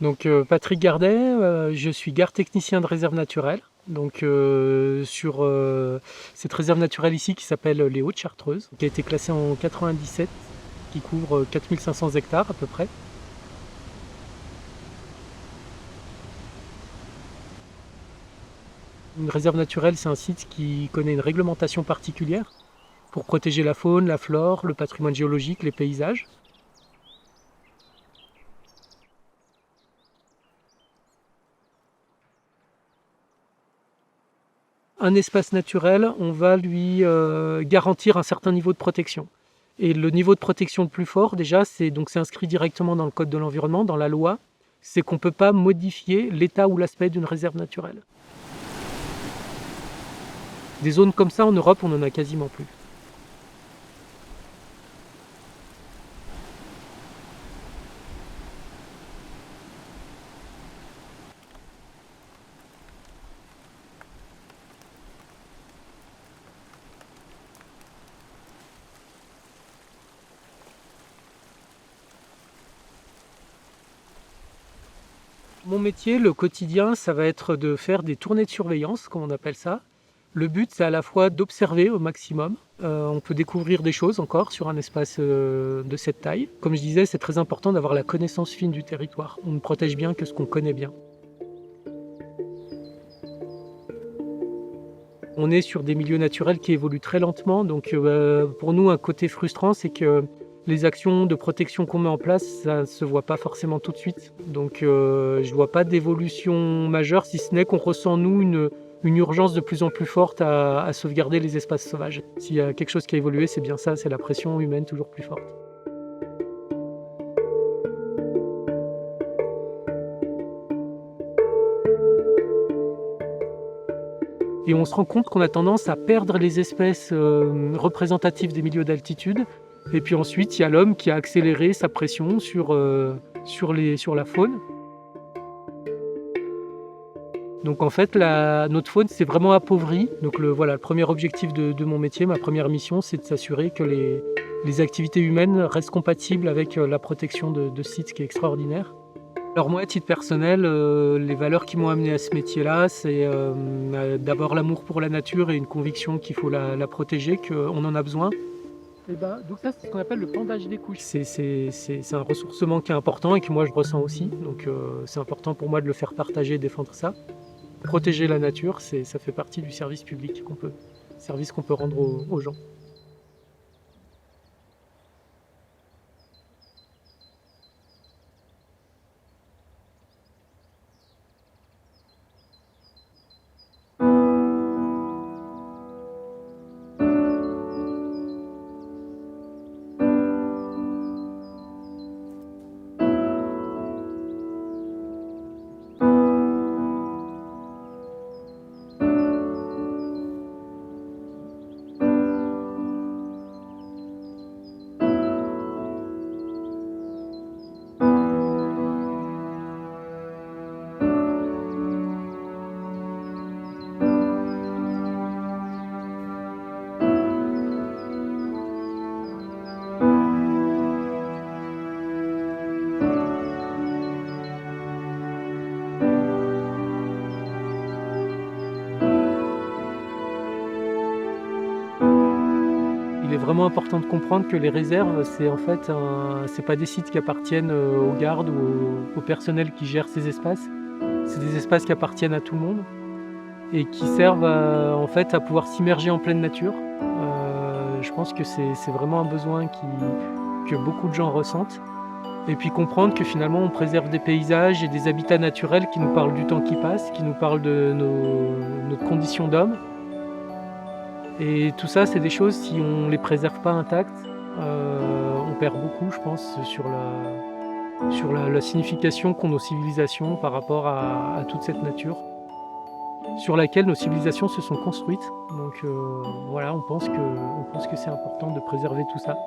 Donc Patrick Gardet, je suis garde technicien de réserve naturelle. Donc sur cette réserve naturelle ici qui s'appelle les Hautes-Chartreuses, qui a été classée en 97, qui couvre 4500 hectares à peu près. Une réserve naturelle, c'est un site qui connaît une réglementation particulière pour protéger la faune, la flore, le patrimoine géologique, les paysages. Un espace naturel, on va lui garantir un certain niveau de protection. Et le niveau de protection le plus fort, déjà, c'est inscrit directement dans le code de l'environnement, dans la loi, c'est qu'on ne peut pas modifier l'état ou l'aspect d'une réserve naturelle. Des zones comme ça en Europe, on n'en a quasiment plus. Mon métier, le quotidien, ça va être de faire des tournées de surveillance, comme on appelle ça. Le but, c'est à la fois d'observer au maximum. On peut découvrir des choses encore sur un espace de cette taille. Comme je disais, c'est très important d'avoir la connaissance fine du territoire. On ne protège bien que ce qu'on connaît bien. On est sur des milieux naturels qui évoluent très lentement. Donc pour nous, un côté frustrant, c'est que les actions de protection qu'on met en place, ça ne se voit pas forcément tout de suite. Donc je ne vois pas d'évolution majeure, si ce n'est qu'on ressent, nous, une urgence de plus en plus forte à sauvegarder les espaces sauvages. S'il y a quelque chose qui a évolué, c'est bien ça, c'est la pression humaine toujours plus forte. Et on se rend compte qu'on a tendance à perdre les espèces représentatives des milieux d'altitude. Et puis ensuite, il y a l'homme qui a accéléré sa pression sur la faune. Donc en fait, notre faune s'est vraiment appauvrie. Donc voilà, le premier objectif de mon métier, ma première mission, c'est de s'assurer que les activités humaines restent compatibles avec la protection de ce site qui est extraordinaire. Alors moi, à titre personnel, les valeurs qui m'ont amené à ce métier-là, c'est d'abord l'amour pour la nature et une conviction qu'il faut la protéger, qu'on en a besoin. Et donc ça, c'est ce qu'on appelle le pendage des couches. C'est un ressourcement qui est important et que moi je ressens aussi. Donc c'est important pour moi de le faire partager et défendre ça. Protéger la nature, ça fait partie du service public service qu'on peut rendre aux gens. Il est vraiment important de comprendre que les réserves, c'est pas des sites qui appartiennent aux gardes ou au personnel qui gère ces espaces. C'est des espaces qui appartiennent à tout le monde et qui servent en fait à pouvoir s'immerger en pleine nature. Je pense que c'est vraiment un besoin que beaucoup de gens ressentent. Et puis comprendre que finalement on préserve des paysages et des habitats naturels qui nous parlent du temps qui passe, qui nous parlent de notre condition d'homme. Et tout ça, c'est des choses, si on ne les préserve pas intactes, on perd beaucoup, je pense, sur la signification qu'ont nos civilisations par rapport à toute cette nature, sur laquelle nos civilisations se sont construites. Donc voilà, on pense que c'est important de préserver tout ça.